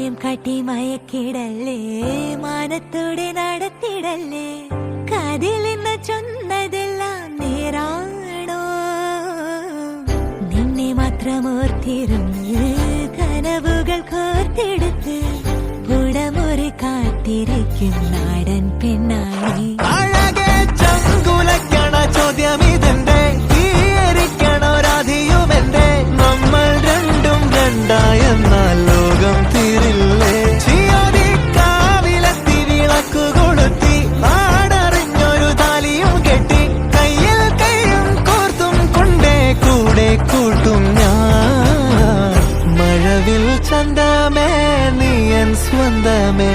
മായം കാട്ടി മയക്കിടല്ലേ, മാനത്തോടെ നടത്തിടല്ലേ, കാതിലെന്ന് ചൊന്നതെല്ലാം നേരാണോ? നിന്നെ മാത്രം ഓർത്തിരുന്ന് കനവുകൾ കോർത്തെടുത്ത് പുടമുറി കാത്തിരിക്കും നാടൻ പെണ്ണായി. അഴകെ ചങ്കുലയ്ക്കണ ചോദ്യം ഇതെന്റെ, തീയരിക്കണോ രാധിയുമെന്റെ, നമ്മൾ രണ്ടും രണ്ടായെന്നാൽ ലോകം തീരില്ലേ? ചിയോതി കാവിലെത്തി വിളക്കു കൊളുത്തി പാടറിഞ്ഞൊരു താലിയും കെട്ടി കയ്യിൽ കൈയും കോർത്തും കൊണ്ടേ കൂടെ കൂട്ടും ഞാൻ. മഴവിൽ ചന്തമേ നീയൻ സ്വന്തമേ.